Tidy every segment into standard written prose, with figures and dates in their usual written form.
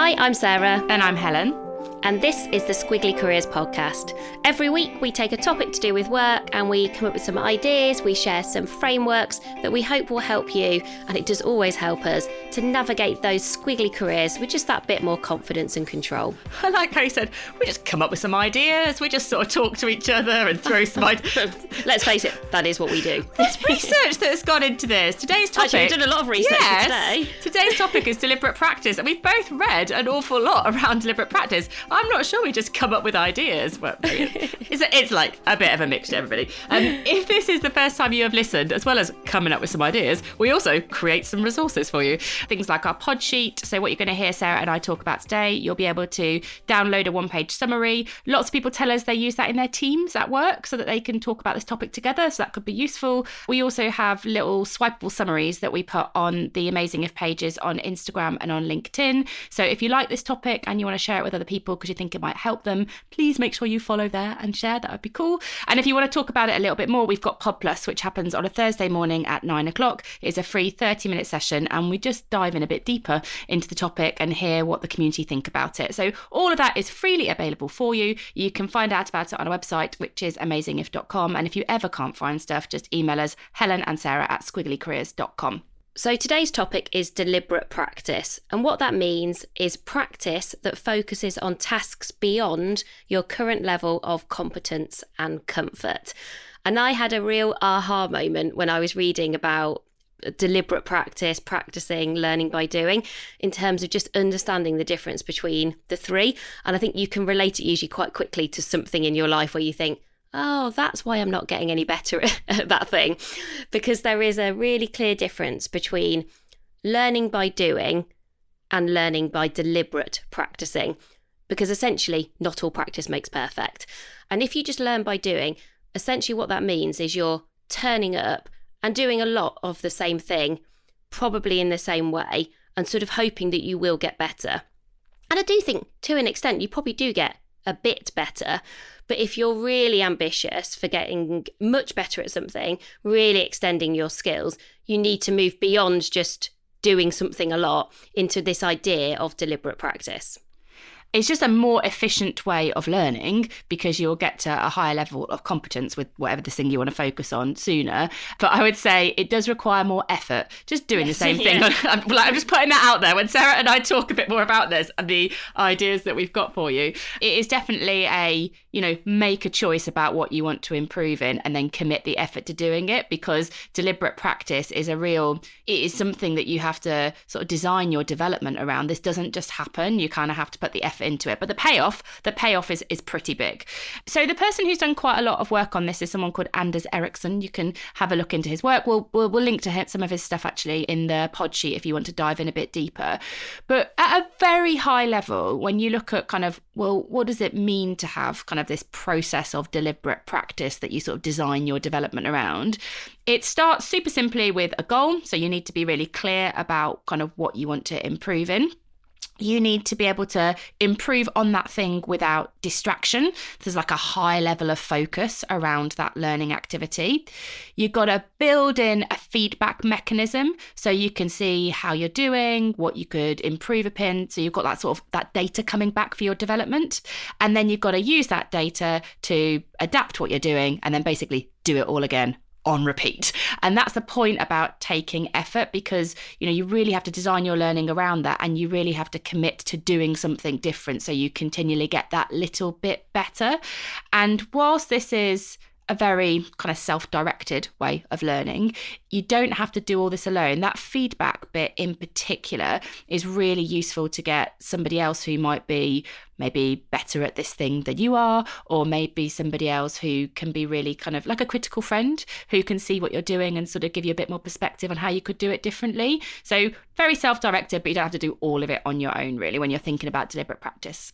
Hi, I'm Sarah. And I'm Helen. And this is the Squiggly Careers podcast. Every week we take a topic to do with work and we come up with some ideas, we share some frameworks that we hope will help you, and it does always help us to navigate those squiggly careers with just that bit more confidence and control. I like how you said, we just come up with some ideas, we just sort of talk to each other and throw some ideas. Let's face it, that is what we do. There's research that has gone into this. Today's topic... Actually, we've done a lot of research today. Today's topic is deliberate practice, and we've both read an awful lot around deliberate practice. I'm not sure we just come up with ideas. Well, it's like a bit of a mixture, everybody. If this is the first time you have listened, as well as coming up with some ideas, we also create some resources for you. Things like our pod sheet. So what you're going to hear Sarah and I talk about today, you'll be able to download a one-page summary. Lots of people tell us they use that in their teams at work so that they can talk about this topic together. So that could be useful. We also have little swipeable summaries that we put on the Amazing If pages on Instagram and on LinkedIn. So if you like this topic and you want to share it with other people because you think it might help them, please make sure you follow there and share. That would be cool. And if you want to talk about it a little bit more, we've got Pod Plus, which happens on a Thursday morning at 9:00. It's a free 30-minute session and we just dive in a bit deeper into the topic and hear what the community think about it. So all of that is freely available for you. You can find out about it on our website, which is amazingif.com. And if you ever can't find stuff, just email us, Helen and Sarah at squigglycareers.com. So today's topic is deliberate practice, and what that means is practice that focuses on tasks beyond your current level of competence and comfort. And I had a real aha moment when I was reading about deliberate practice, practicing, learning by doing, in terms of just understanding the difference between the three. And I think you can relate it usually quite quickly to something in your life where you think, oh, that's why I'm not getting any better at that thing. Because there is a really clear difference between learning by doing and learning by deliberate practicing. Because essentially, not all practice makes perfect. And if you just learn by doing, essentially what that means is you're turning up and doing a lot of the same thing, probably in the same way, and sort of hoping that you will get better. And I do think, to an extent, you probably do get a bit better. But if you're really ambitious for getting much better at something, really extending your skills, you need to move beyond just doing something a lot into this idea of deliberate practice. It's just a more efficient way of learning because you'll get to a higher level of competence with whatever the thing you want to focus on sooner. But I would say it does require more effort, just doing the same thing. I'm just putting that out there. When Sarah and I talk a bit more about this and the ideas that we've got for you, it is definitely make a choice about what you want to improve in and then commit the effort to doing it, because deliberate practice is it is something that you have to sort of design your development around. This doesn't just happen. You kind of have to put the effort into it, but the payoff is pretty big. So the person who's done quite a lot of work on this is someone called Anders Ericsson. You can have a look into his work. We'll link to some of his stuff actually in the pod sheet if you want to dive in a bit deeper. But at a very high level, when you look at kind of, well, what does it mean to have kind of this process of deliberate practice that you sort of design your development around? It starts super simply with a goal. So you need to be really clear about kind of what you want to improve in. You need to be able to improve on that thing without distraction. There's like a high level of focus around that learning activity. You've got to build in a feedback mechanism so you can see how you're doing, what you could improve upon. So you've got that sort of that data coming back for your development. And then you've got to use that data to adapt what you're doing and then basically do it all again on repeat. And that's the point about taking effort, because you really have to design your learning around that, and you really have to commit to doing something different so you continually get that little bit better. And whilst this is a very kind of self-directed way of learning, you don't have to do all this alone. That feedback bit in particular is really useful to get somebody else who might be maybe better at this thing than you are, or maybe somebody else who can be really kind of like a critical friend who can see what you're doing and sort of give you a bit more perspective on how you could do it differently. So very self-directed, but you don't have to do all of it on your own really when you're thinking about deliberate practice.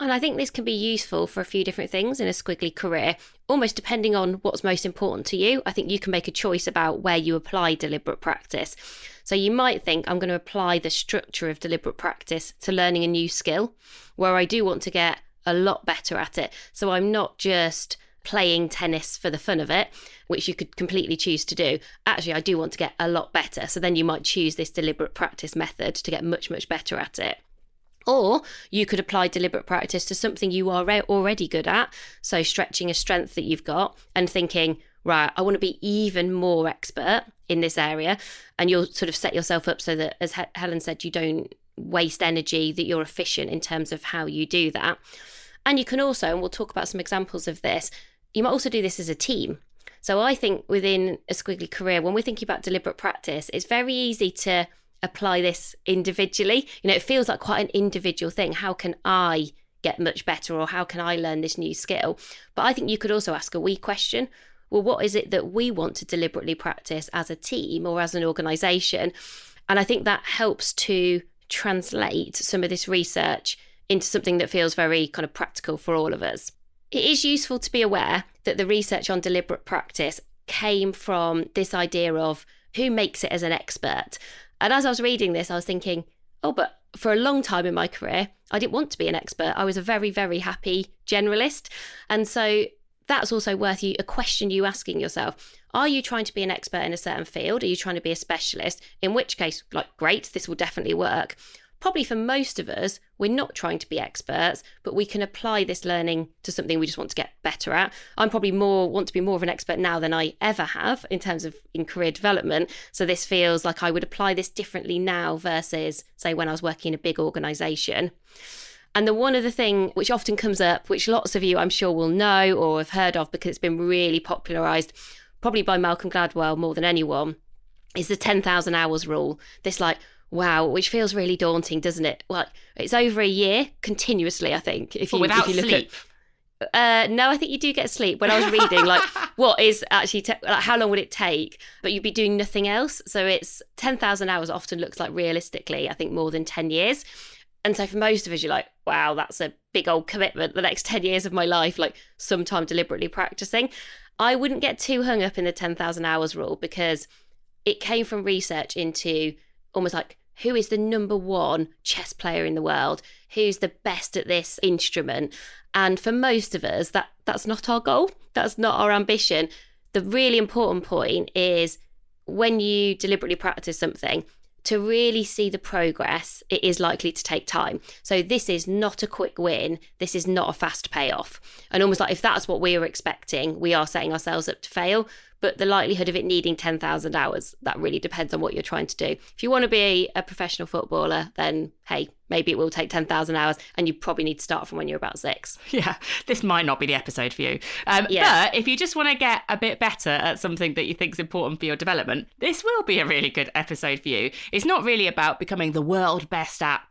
And I think this can be useful for a few different things in a squiggly career, almost depending on what's most important to you. I think you can make a choice about where you apply deliberate practice. So you might think, I'm going to apply the structure of deliberate practice to learning a new skill where I do want to get a lot better at it. So I'm not just playing tennis for the fun of it, which you could completely choose to do. Actually, I do want to get a lot better. So then you might choose this deliberate practice method to get much, much better at it. Or you could apply deliberate practice to something you are already good at. So stretching a strength that you've got and thinking, right, I want to be even more expert in this area. And you'll sort of set yourself up so that, as Helen said, you don't waste energy, that you're efficient in terms of how you do that. And you can also, and we'll talk about some examples of this, you might also do this as a team. So I think within a Squiggly Career, when we're thinking about deliberate practice, it's very easy to apply this individually. It feels like quite an individual thing. How can I get much better, or how can I learn this new skill? But I think you could also ask a we question. Well, what is it that we want to deliberately practice as a team or as an organisation? And I think that helps to translate some of this research into something that feels very kind of practical for all of us. It is useful to be aware that the research on deliberate practice came from this idea of who makes it as an expert. And as I was reading this, I was thinking, oh, but for a long time in my career, I didn't want to be an expert. I was a very, very happy generalist. And so that's also worth a question you asking yourself. Are you trying to be an expert in a certain field? Are you trying to be a specialist? In which case, great, this will definitely work. Probably for most of us, we're not trying to be experts, but we can apply this learning to something we just want to get better at. I'm probably want to be more of an expert now than I ever have in terms of in career development. So this feels like I would apply this differently now versus, say, when I was working in a big organisation. And the one other thing which often comes up, which lots of you I'm sure will know or have heard of because it's been really popularised, probably by Malcolm Gladwell more than anyone, is the 10,000 hours rule. This wow, which feels really daunting, doesn't it? It's over a year continuously, I think. Without sleep? No, I think you do get sleep. When I was reading, what is actually, how long would it take? But you'd be doing nothing else. So it's 10,000 hours often looks like realistically, I think more than 10 years. And so for most of us, you're like, wow, that's a big old commitment. The next 10 years of my life, sometime deliberately practicing. I wouldn't get too hung up in the 10,000 hours rule because it came from research into almost who is the number one chess player in the world? Who's the best at this instrument? And for most of us, that's not our goal. That's not our ambition. The really important point is when you deliberately practice something, to really see the progress, it is likely to take time. So this is not a quick win. This is not a fast payoff. And almost if that's what we are expecting, we are setting ourselves up to fail. But the likelihood of it needing 10,000 hours, that really depends on what you're trying to do. If you want to be a professional footballer, then hey, maybe it will take 10,000 hours and you probably need to start from when you're about 6. Yeah, this might not be the episode for you. Yeah. But if you just want to get a bit better at something that you think is important for your development, this will be a really good episode for you. It's not really about becoming the world best at ...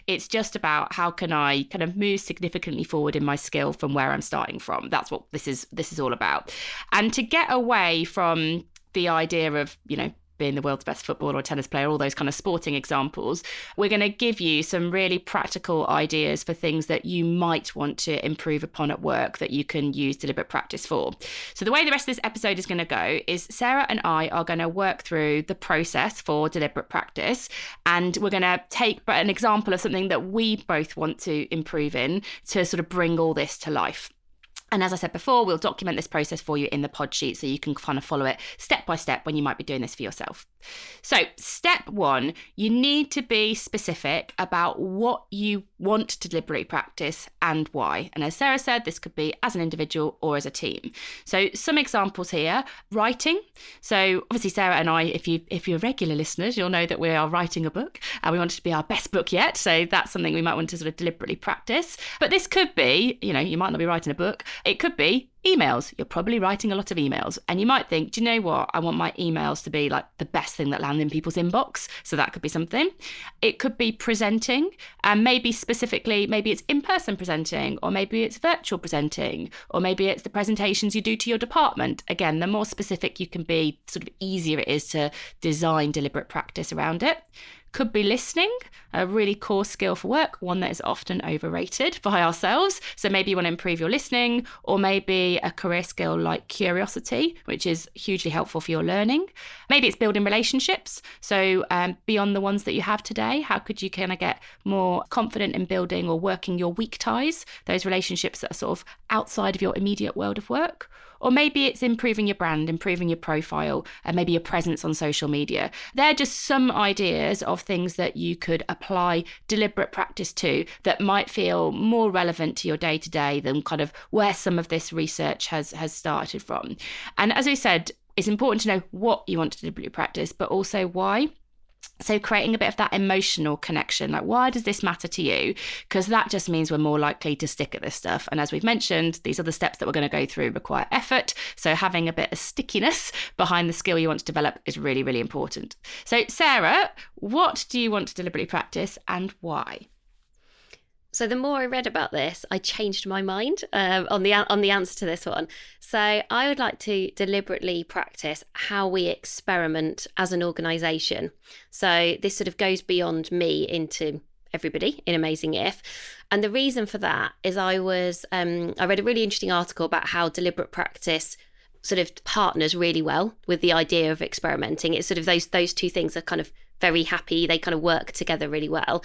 It's just about how can I kind of move significantly forward in my skill from where I'm starting from. That's what this is all about. And to get away from the idea of, being the world's best footballer or tennis player, all those kind of sporting examples, we're going to give you some really practical ideas for things that you might want to improve upon at work that you can use deliberate practice for. So the way the rest of this episode is going to go is Sarah and I are going to work through the process for deliberate practice, and we're going to take an example of something that we both want to improve in to sort of bring all this to life. And as I said before, we'll document this process for you in the pod sheet so you can kind of follow it step by step when you might be doing this for yourself. So step 1, you need to be specific about what you want to deliberately practice and why. And as Sarah said, this could be as an individual or as a team. So some examples here, writing. So obviously Sarah and I, if you're regular listeners, you'll know that we are writing a book and we want it to be our best book yet. So that's something we might want to sort of deliberately practice. But this could be, you might not be writing a book. It could be emails. You're probably writing a lot of emails and you might think, do you know what? I want my emails to be the best thing that land in people's inbox. So that could be something. It could be presenting, and maybe specifically, maybe it's in-person presenting, or maybe it's virtual presenting, or maybe it's the presentations you do to your department. Again, the more specific you can be, sort of easier it is to design deliberate practice around it. could be listening, a really core skill for work, one that is often overrated by ourselves. So maybe you want to improve your listening, or maybe a career skill like curiosity, which is hugely helpful for your learning. Maybe it's building relationships. So beyond the ones that you have today, how could you kind of get more confident in building or working your weak ties, those relationships that are sort of outside of your immediate world of work? Or maybe it's improving your brand, improving your profile, and maybe your presence on social media. They're just some ideas of things that you could apply deliberate practice to that might feel more relevant to your day-to-day than kind of where some of this research has started from. And as we said, it's important to know what you want to deliberately practice, but also why. So creating a bit of that emotional connection, like why does this matter to you? Because that just means we're more likely to stick at this stuff. And as we've mentioned, these other steps that we're going to go through require effort. So having a bit of stickiness behind the skill you want to develop is really, really important. So Sarah, what do you want to deliberately practice and why? So the more I read about this, I changed my mind on the answer to this one. So I would like to deliberately practice how we experiment as an organisation. So this sort of goes beyond me into everybody in Amazing If. And the reason for that is I read a really interesting article about how deliberate practice sort of partners really well with the idea of experimenting. It's sort of those two things are kind of very happy. They kind of work together really well.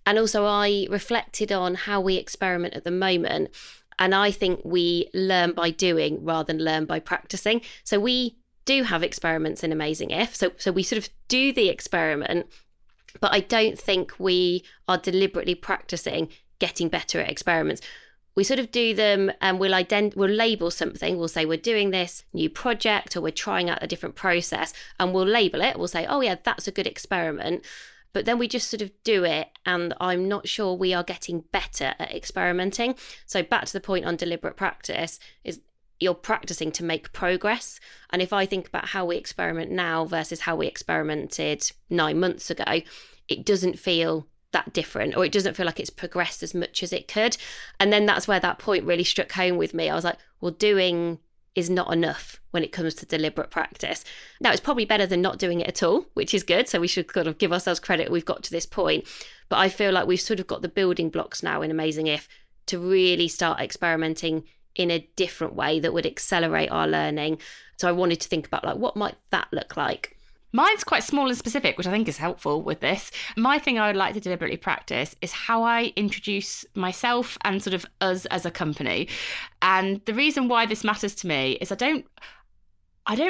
And also I reflected on how we experiment at the moment. And I think we learn by doing rather than learn by practicing. So we do have experiments in Amazing If. So we sort of do the experiment, but I don't think we are deliberately practicing getting better at experiments. We sort of do them and we'll label something. We'll say we're doing this new project or we're trying out a different process and we'll label it. We'll say, oh yeah, that's a good experiment. But then we just sort of do it, and I'm not sure we are getting better at experimenting. So back to the point on deliberate practice is you're practicing to make progress. And if I think about how we experiment now versus how we experimented 9 months ago, it doesn't feel that different, or it doesn't feel like it's progressed as much as it could. And then that's where that point really struck home with me. I was like, well, doing is not enough when it comes to deliberate practice. Now, it's probably better than not doing it at all, which is good. So we should kind of give ourselves credit. We've got to this point. But I feel like we've sort of got the building blocks now in Amazing If to really start experimenting in a different way that would accelerate our learning. So I wanted to think about like, what might that look like? Mine's quite small and specific, which I think is helpful with this. My thing I would like to deliberately practice is how I introduce myself and sort of us as a company. And the reason why this matters to me is I don't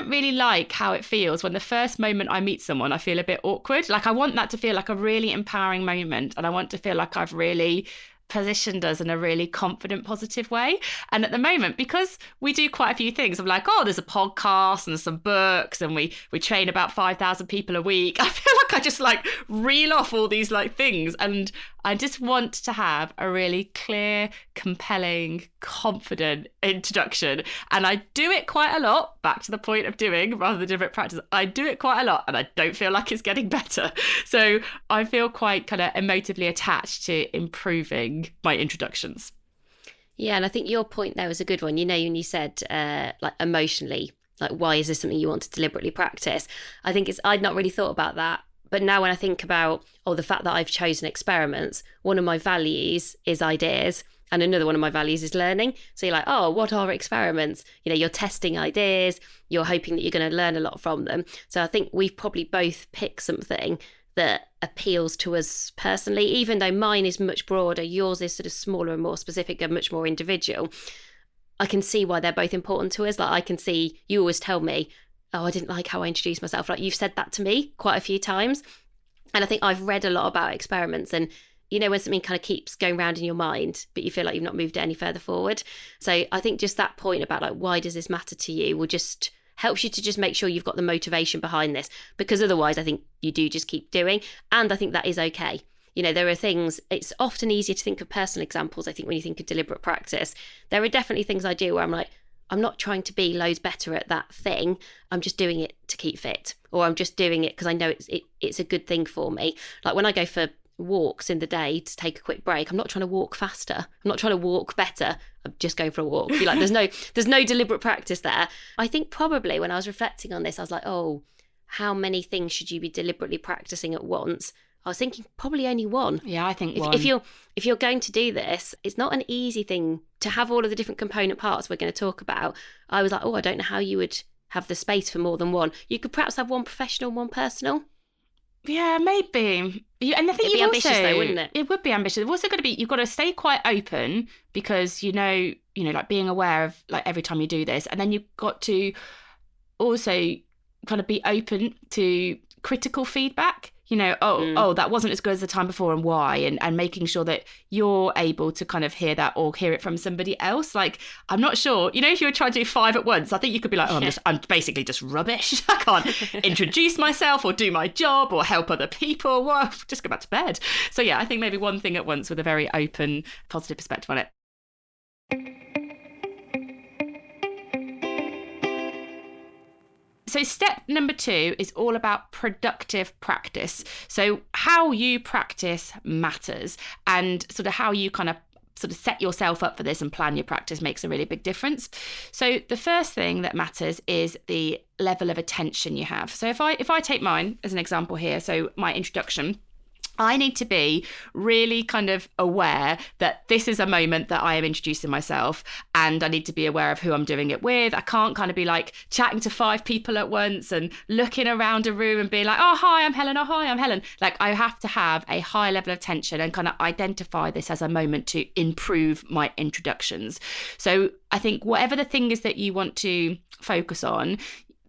really like how it feels when the first moment I meet someone, I feel a bit awkward. Like I want that to feel like a really empowering moment. And I want to feel like I've really positioned us in a really confident, positive way. And at the moment, because we do quite a few things, I'm like, oh, there's a podcast and there's some books and we train about 5,000 people a week. I feel like I just like reel off all these like things. And I just want to have a really clear, compelling, confident introduction. And I do it quite a lot, back to the point of doing rather than deliberate practice. I do it quite a lot and I don't feel like it's getting better. So I feel quite kind of emotively attached to improving my introductions. Yeah, and I think your point there was a good one. You know, when you said like emotionally, like why is this something you want to deliberately practice? I think I'd not really thought about that. But now when I think about, the fact that I've chosen experiments, one of my values is ideas and another one of my values is learning. So you're like, oh, what are experiments? You know, you're testing ideas, you're hoping that you're going to learn a lot from them. So I think we've probably both picked something that appeals to us personally, even though mine is much broader, yours is sort of smaller and more specific and much more individual. I can see why they're both important to us. Like I can see, you always tell me, oh, I didn't like how I introduced myself. Like you've said that to me quite a few times. And I think I've read a lot about experiments and, you know, when something kind of keeps going around in your mind, but you feel like you've not moved it any further forward. So I think just that point about like, why does this matter to you will just helps you to just make sure you've got the motivation behind this, because otherwise I think you do just keep doing. And I think that is okay. You know, there are things, it's often easier to think of personal examples. I think when you think of deliberate practice, there are definitely things I do where I'm like, I'm not trying to be loads better at that thing. I'm just doing it to keep fit, or I'm just doing it because I know it's a good thing for me. Like when I go for walks in the day to take a quick break, I'm not trying to walk faster. I'm not trying to walk better. I'm just going for a walk. You're like, there's no deliberate practice there. I think probably when I was reflecting on this, I was like, oh, how many things should you be deliberately practicing at once? I was thinking probably only one. Yeah, I think one. If you're going to do this, it's not an easy thing to have all of the different component parts we're going to talk about. I was like, I don't know how you would have the space for more than one. You could perhaps have one professional, one personal. Yeah, maybe. And I think It'd be ambitious though, wouldn't it? It would be ambitious. It's also got to be, you've got to stay quite open, because like being aware of like every time you do this, and then you've got to also kind of be open to critical feedback. That wasn't as good as the time before, and why, and making sure that you're able to kind of hear that, or hear it from somebody else. Like, I'm not sure, if you were trying to do 5 at once, I think you could be like, I'm basically just rubbish. I can't introduce myself or do my job or help other people. Well, just go back to bed. So yeah, I think maybe one thing at once with a very open, positive perspective on it. So step number 2 is all about productive practice. So how you practice matters, and sort of how you kind of sort of set yourself up for this and plan your practice makes a really big difference. So the first thing that matters is the level of attention you have. So if I take mine as an example here, so my introduction, I need to be really kind of aware that this is a moment that I am introducing myself, and I need to be aware of who I'm doing it with. I can't kind of be like chatting to 5 people at once and looking around a room and being like, oh, hi, I'm Helen. Oh, hi, I'm Helen. Like, I have to have a high level of attention and kind of identify this as a moment to improve my introductions. So I think whatever the thing is that you want to focus on,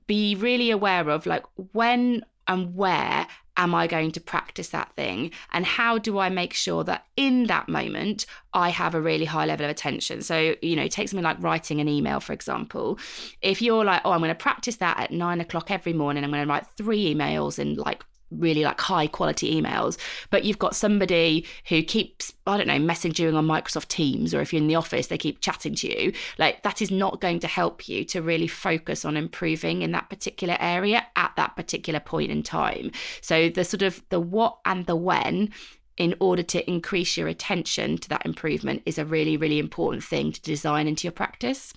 be really aware of like when and where am I going to practice that thing? And how do I make sure that in that moment, I have a really high level of attention? So, take something like writing an email, for example. If you're like, I'm going to practice that at 9 o'clock every morning, I'm going to write 3 emails in like really like high quality emails, but you've got somebody who keeps, messaging you on Microsoft Teams, or if you're in the office, they keep chatting to you, like that is not going to help you to really focus on improving in that particular area at that particular point in time. So the sort of the what and the when, in order to increase your attention to that improvement, is a really, really important thing to design into your practice.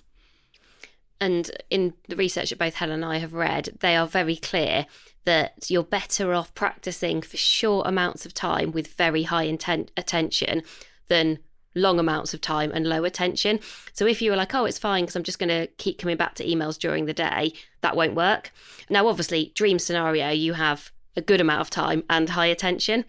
And in the research that both Helen and I have read, they are very clear that you're better off practicing for short amounts of time with very high attention than long amounts of time and low attention. So if you were like, it's fine because I'm just going to keep coming back to emails during the day, that won't work. Now, obviously, dream scenario, you have a good amount of time and high attention.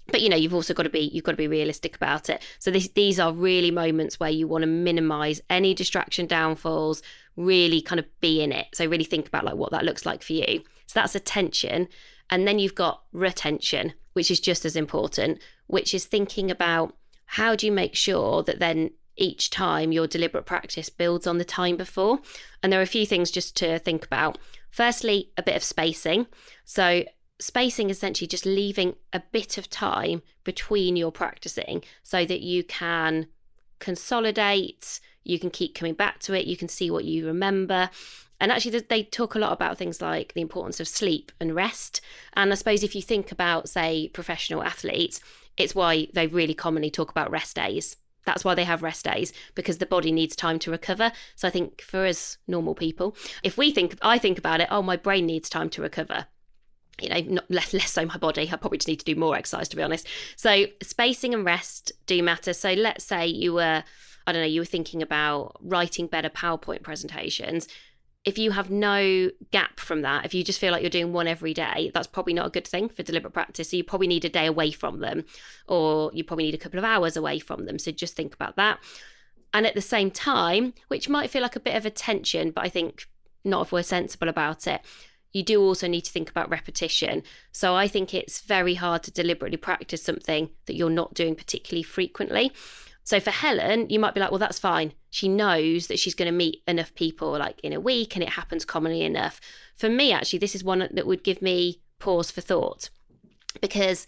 But, you've also got to be realistic about it. So these are really moments where you want to minimize any distraction downfalls, really kind of be in it. So really think about like what that looks like for you. So that's attention. And then you've got retention, which is just as important, which is thinking about how do you make sure that then each time your deliberate practice builds on the time before. And there are a few things just to think about. Firstly, a bit of spacing. So spacing is essentially just leaving a bit of time between your practicing so that you can consolidate, you can keep coming back to it, you can see what you remember. And actually they talk a lot about things like the importance of sleep and rest. And I suppose if you think about, say, professional athletes, it's why they really commonly talk about rest days. That's why they have rest days, because the body needs time to recover. So I think for us normal people, I think about it, my brain needs time to recover. Not less so my body. I probably just need to do more exercise, to be honest. So spacing and rest do matter. So let's say you were thinking about writing better PowerPoint presentations. If you have no gap from that, if you just feel like you're doing one every day, that's probably not a good thing for deliberate practice. So you probably need a day away from them, or you probably need a couple of hours away from them. So just think about that. And at the same time, which might feel like a bit of a tension, but I think not if we're sensible about it, you do also need to think about repetition. So I think it's very hard to deliberately practice something that you're not doing particularly frequently. So for Helen, you might be like, well, that's fine. She knows that she's going to meet enough people like in a week and it happens commonly enough. For me, actually, this is one that would give me pause for thought, because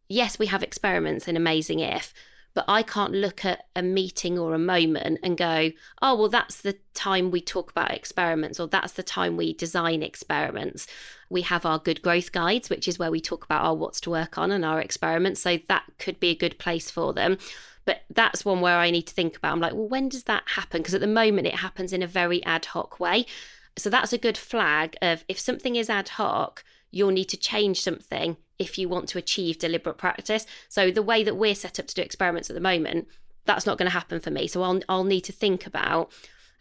yes, we have experiments in Amazing If, but I can't look at a meeting or a moment and go, oh, well, that's the time we talk about experiments, or that's the time we design experiments. We have our good growth guides, which is where we talk about our what's to work on and our experiments. So that could be a good place for them. But that's one where I need to think about. I'm like, well, when does that happen? Because at the moment it happens in a very ad hoc way. So that's a good flag of if something is ad hoc, you'll need to change something if you want to achieve deliberate practice. So the way that we're set up to do experiments at the moment, that's not going to happen for me. So I'll need to think about,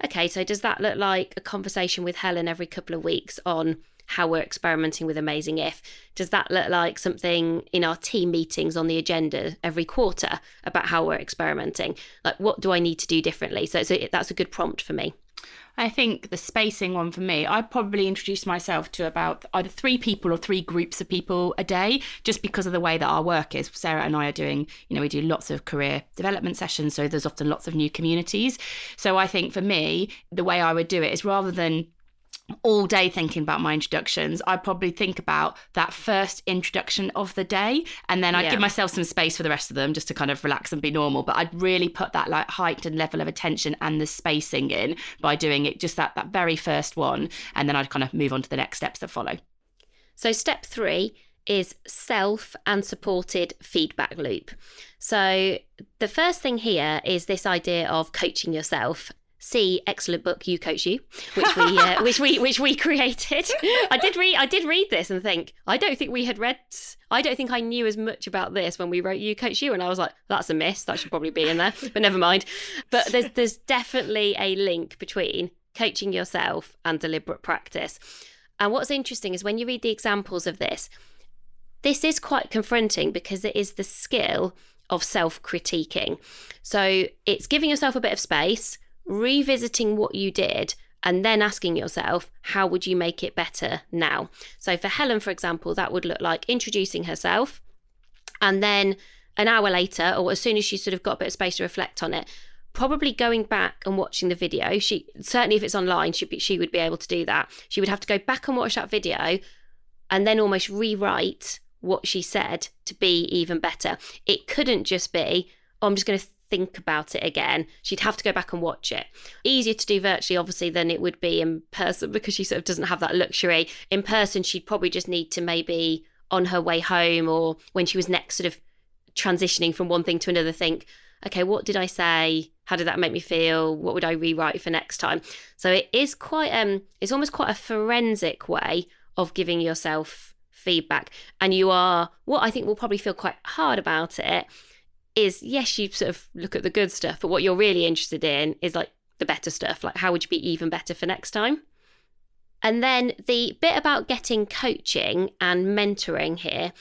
okay, so does that look like a conversation with Helen every couple of weeks on how we're experimenting with Amazing If? Does that look like something in our team meetings on the agenda every quarter about how we're experimenting? Like, what do I need to do differently? So that's a good prompt for me. I think the spacing one for me, I probably introduce myself to about either 3 people or 3 groups of people a day, just because of the way that our work is. Sarah and I are doing, we do lots of career development sessions, so there's often lots of new communities. So I think for me, the way I would do it is rather than all day thinking about my introductions, I'd probably think about that first introduction of the day, and then I'd give myself some space for the rest of them just to kind of relax and be normal. But I'd really put that like heightened level of attention and the spacing in by doing it just that very first one, and then I'd kind of move on to the next steps that follow. So step 3 is self and supported feedback loop. So the first thing here is this idea of coaching yourself. See, excellent book, You Coach You, which we created. I did read this and think, I don't think I knew as much about this when we wrote You Coach You, and I was like, that's a miss. That should probably be in there, but never mind. But there's definitely a link between coaching yourself and deliberate practice. And what's interesting is when you read the examples of this is quite confronting because it is the skill of self-critiquing. So it's giving yourself a bit of space, revisiting what you did, and then asking yourself, how would you make it better now? So for Helen, for example, that would look like introducing herself, and then an hour later, or as soon as she sort of got a bit of space to reflect on it, probably going back and watching the video. She certainly, if it's online, she would be able to do that. She would have to go back and watch that video and then almost rewrite what she said to be even better. It couldn't just be, oh, I'm just going to think about it again. She'd have to go back and watch it. Easier to do virtually, obviously, than it would be in person because she sort of doesn't have that luxury. In person, she'd probably just need to maybe on her way home or when she was next sort of transitioning from one thing to another think, okay, what did I say? How did that make me feel? What would I rewrite for next time? So it is quite, it's almost quite a forensic way of giving yourself feedback. And what I think will probably feel quite hard about it is, yes, you sort of look at the good stuff, but what you're really interested in is like the better stuff. Like, how would you be even better for next time? And then the bit about getting coaching and mentoring here,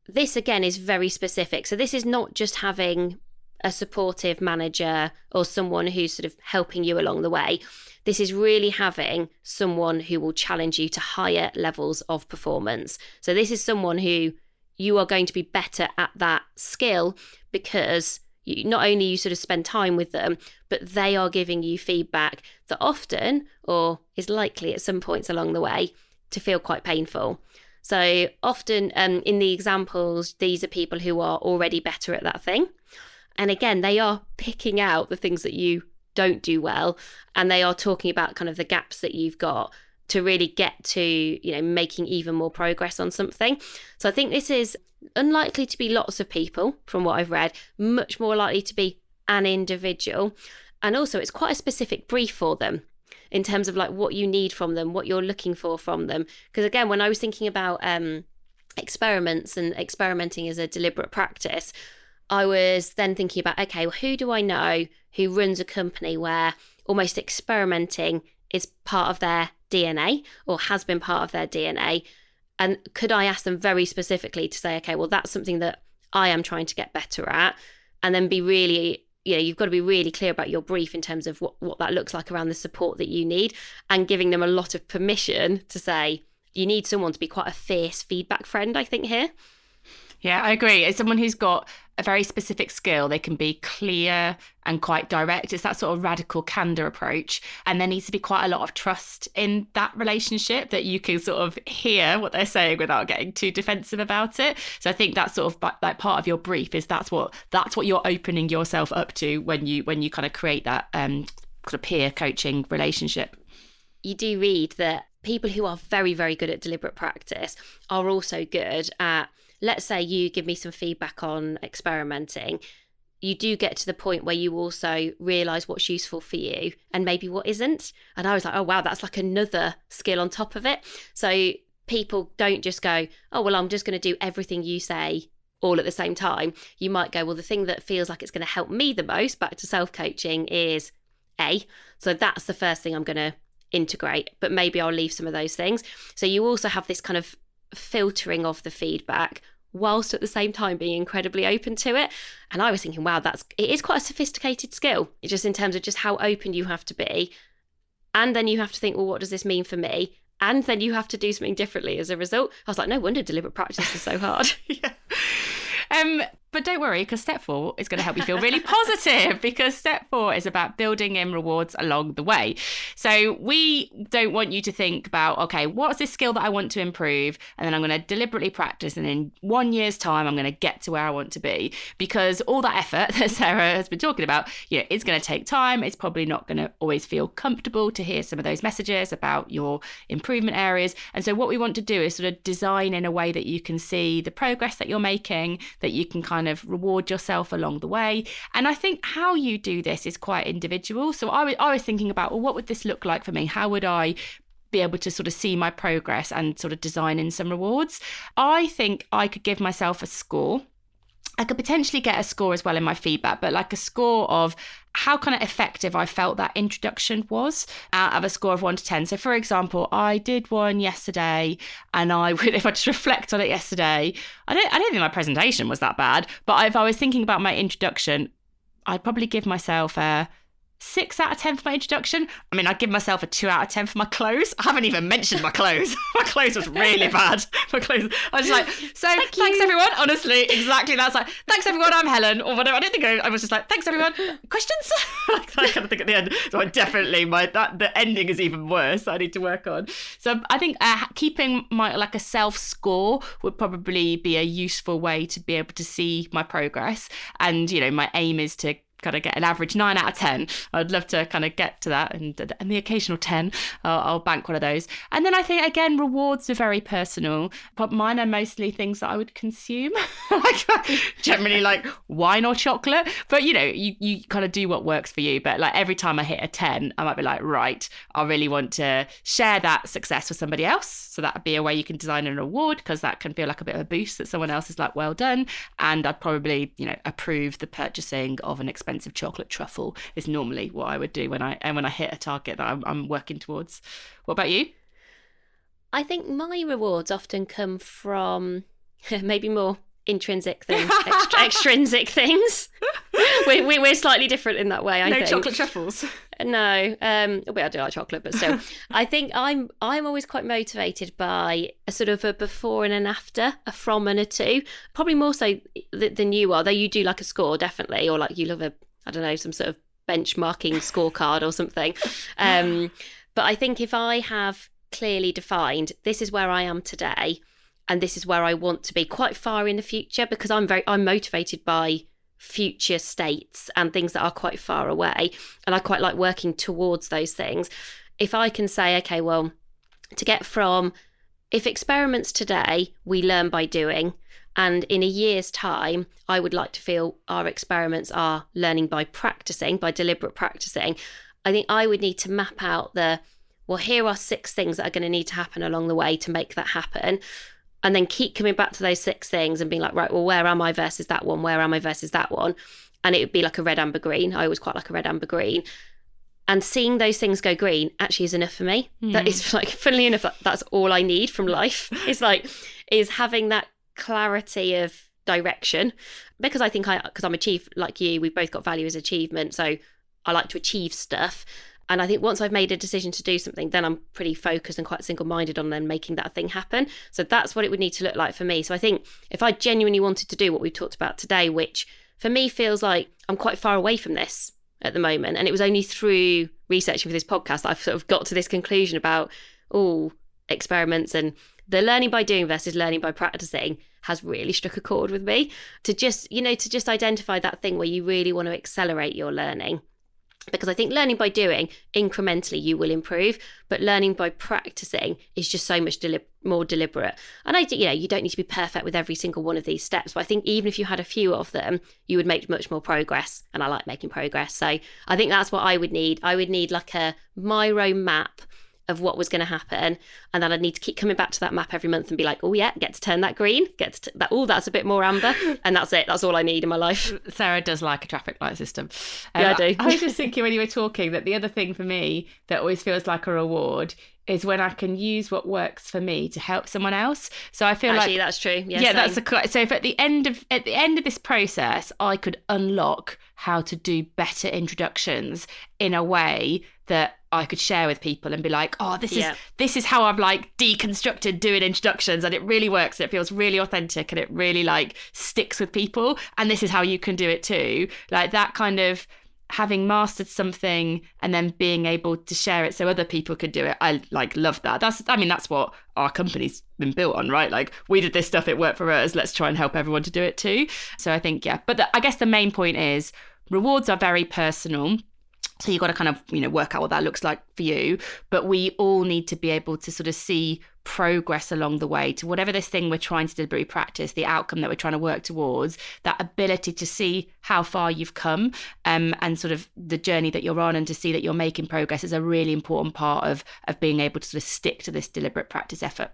this again is very specific. So this is not just having a supportive manager or someone who's sort of helping you along the way. This is really having someone who will challenge you to higher levels of performance. So this is someone who you are going to be better at that skill because not only you sort of spend time with them, but they are giving you feedback that often, or is likely at some points along the way, to feel quite painful. So often in the examples, these are people who are already better at that thing. And again, they are picking out the things that you don't do well, and they are talking about kind of the gaps that you've got to really get to, making even more progress on something. So I think this is unlikely to be lots of people from what I've read, much more likely to be an individual. And also it's quite a specific brief for them in terms of like what you need from them, what you're looking for from them. Because again, when I was thinking about experiments and experimenting as a deliberate practice, I was then thinking about, okay, well, who do I know who runs a company where almost experimenting is part of their DNA or has been part of their DNA? And could I ask them very specifically to say, okay, well, that's something that I am trying to get better at, and then be really, you've got to be really clear about your brief in terms of what that looks like around the support that you need, and giving them a lot of permission to say, you need someone to be quite a fierce feedback friend, I think, here. Yeah, I agree. As someone who's got a very specific skill, they can be clear and quite direct. It's that sort of radical candor approach. And there needs to be quite a lot of trust in that relationship, that you can sort of hear what they're saying without getting too defensive about it. So I think that's sort of like part of your brief is that's what you're opening yourself up to when you kind of create that kind of peer coaching relationship. You do read that people who are very, very good at deliberate practice are also good at, let's say you give me some feedback on experimenting. you do get to the point where you also realise what's useful for you and maybe what isn't. And I was like, oh, wow, that's like another skill on top of it. So people don't just go, oh, well, I'm just going to do everything you say all at the same time. You might go, well, the thing that feels like it's going to help me the most, back to self-coaching, is A. So that's the first thing I'm going to integrate, but maybe I'll leave some of those things. So you also have this kind of filtering of the feedback whilst at the same time being incredibly open to it. And I was thinking, wow, it is quite a sophisticated skill, just in terms of just how open you have to be. And then you have to think, well, what does this mean for me? And then you have to do something differently as a result. I was like, no wonder deliberate practice is so hard. Yeah. But don't worry, because step 4 is going to help you feel really positive, because step 4 is about building in rewards along the way. So we don't want you to think about, okay, what's this skill that I want to improve? And then I'm going to deliberately practice. And in 1 year's time, I'm going to get to where I want to be, because all that effort that Sarah has been talking about, it's going to take time. It's probably not going to always feel comfortable to hear some of those messages about your improvement areas. And so what we want to do is sort of design in a way that you can see the progress that you're making, that you can kind of reward yourself along the way. And I think how you do this is quite individual. So I was thinking about, well, what would this look like for me? How would I be able to sort of see my progress and sort of design in some rewards? I think I could give myself a score. I could potentially get a score as well in my feedback, but like a score of how kind of effective I felt that introduction was, out of a score of 1 to 10. So for example, I did one yesterday, and if I just reflect on it yesterday, I don't think my presentation was that bad, but if I was thinking about my introduction, I'd probably give myself a 6 out of 10 for my introduction. I mean, I'd give myself a 2 out of 10 for my close. I haven't even mentioned my close. My close was really bad. My close, I was like, so thanks everyone. Honestly, exactly. That's like, thanks everyone, I'm Helen, or whatever. I don't think I was just like, thanks everyone. Questions? Like that kind of thing at the end. So I definitely, the ending is even worse. I need to work on. So I think keeping a self score would probably be a useful way to be able to see my progress. And, my aim is to kind of get an average 9 out of 10. I'd love to kind of get to that, and the occasional 10, I'll bank one of those. And then I think, again, rewards are very personal, but mine are mostly things that I would consume, like generally like wine or chocolate. But you kind of do what works for you. But like every time I hit a 10, I might be like, right, I really want to share that success with somebody else. So that would be a way you can design an award, because that can feel like a bit of a boost that someone else is like, well done. And I'd probably approve the purchasing of an expensive chocolate truffle is normally what I would do when I hit a target that I'm working towards. What about you? I think my rewards often come from maybe more intrinsic things, extrinsic things. We're slightly different in that way. I think. No chocolate truffles. No, I do like chocolate, but still, I think I'm always quite motivated by a sort of a before and an after, a from and a to. Probably more so than you are, though you do like a score, definitely, or like you love some sort of benchmarking scorecard or something. But I think if I have clearly defined, this is where I am today, and this is where I want to be quite far in the future, because I'm motivated by future states and things that are quite far away, and I quite like working towards those things. If I can say, okay, well, to get from, if experiments today we learn by doing, and in a year's time I would like to feel our experiments are learning by practicing, by deliberate practicing, I think I would need to map out here are 6 things that are going to need to happen along the way to make that happen. And then keep coming back to those 6 things and being like, right, well, where am I versus that one? Where am I versus that one? And it would be like a red, amber, green. I always quite like a red, amber, green. And seeing those things go green actually is enough for me. That is like, funnily enough, that's all I need from life. Is having that clarity of direction. Because I think because I'm like you, we've both got value as achievement. So I like to achieve stuff. And I think once I've made a decision to do something, then I'm pretty focused and quite single-minded on then making that thing happen. So that's what it would need to look like for me. So I think if I genuinely wanted to do what we've talked about today, which for me feels like I'm quite far away from this at the moment, and it was only through researching for this podcast that I've sort of got to this conclusion about experiments, and the learning by doing versus learning by practicing has really struck a chord with me. To just identify that thing where you really want to accelerate your learning. Because I think learning by doing, incrementally you will improve, but learning by practicing is just so much more deliberate. And you don't need to be perfect with every single one of these steps, but I think even if you had a few of them, you would make much more progress. And I like making progress. So I think that's what I would need. I would need like a Miro map of what was going to happen, and then I'd need to keep coming back to that map every month and be like, oh yeah, get to turn that green, that's a bit more amber, and that's it. That's all I need in my life. Sarah does like a traffic light system. Yeah, I do. I was just thinking when you were talking that the other thing for me that always feels like a reward is when I can use what works for me to help someone else. So I feel actually that's true. Yeah, that's so if at the end of this process I could unlock how to do better introductions in a way that I could share with people and be like, oh, this is how I've like deconstructed doing introductions, and it really works. It feels really authentic and it really like sticks with people, and this is how you can do it too. Like that kind of having mastered something and then being able to share it so other people could do it. I like love that. That's what our company's been built on, right? Like we did this stuff, it worked for us. Let's try and help everyone to do it too. So I think, yeah, but I guess the main point is rewards are very personal. So you've got to kind of, work out what that looks like for you. But we all need to be able to sort of see progress along the way to whatever this thing we're trying to deliberately practice, the outcome that we're trying to work towards, that ability to see how far you've come and sort of the journey that you're on, and to see that you're making progress is a really important part of being able to sort of stick to this deliberate practice effort.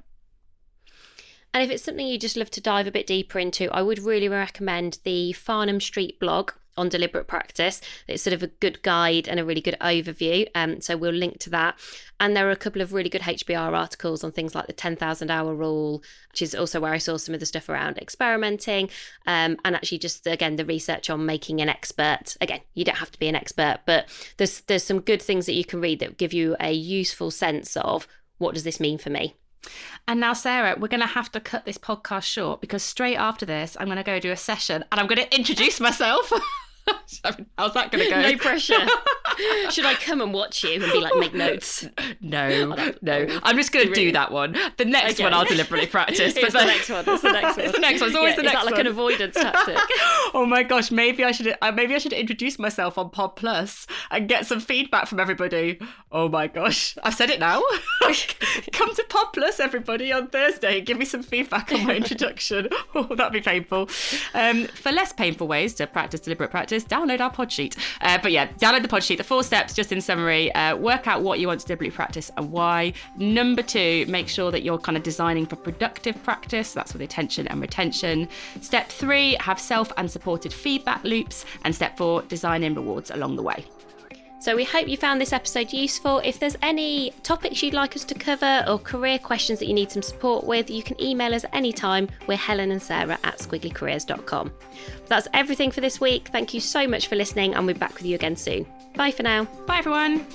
And if it's something you just love to dive a bit deeper into, I would really recommend the Farnham Street blog on deliberate practice. It's sort of a good guide and a really good overview. So we'll link to that. And there are a couple of really good HBR articles on things like the 10,000 hour rule, which is also where I saw some of the stuff around experimenting. And actually just, again, the research on making an expert. Again, you don't have to be an expert, but there's some good things that you can read that give you a useful sense of what does this mean for me. And now, Sarah, we're going to have to cut this podcast short because straight after this, I'm going to go do a session and I'm going to introduce myself. How's that going to go? No pressure. Should I come and watch you and be like, make notes? No. I'm just going to do that one. The next one I'll deliberately practice. It's the next one. It's the next one. It's the next one. It's always the next one. Is that like an avoidance tactic? Oh my gosh, maybe I should introduce myself on Pod Plus and get some feedback from everybody. Oh my gosh, I've said it now. Come to Pod Plus, everybody, on Thursday. Give me some feedback on my introduction. Oh, that'd be painful. For less painful ways to practice deliberate practice, download our pod sheet. But yeah, download the pod sheet. The 4 steps, just in summary, work out what you want to deliberately practice and why. Number 2, make sure that you're kind of designing for productive practice. That's with attention and retention. Step 3, have self and supported feedback loops. And step 4, design in rewards along the way. So we hope you found this episode useful. If there's any topics you'd like us to cover or career questions that you need some support with, you can email us anytime. We're Helen and Sarah at squigglycareers.com. That's everything for this week. Thank you so much for listening, and we'll be back with you again soon. Bye for now. Bye, everyone.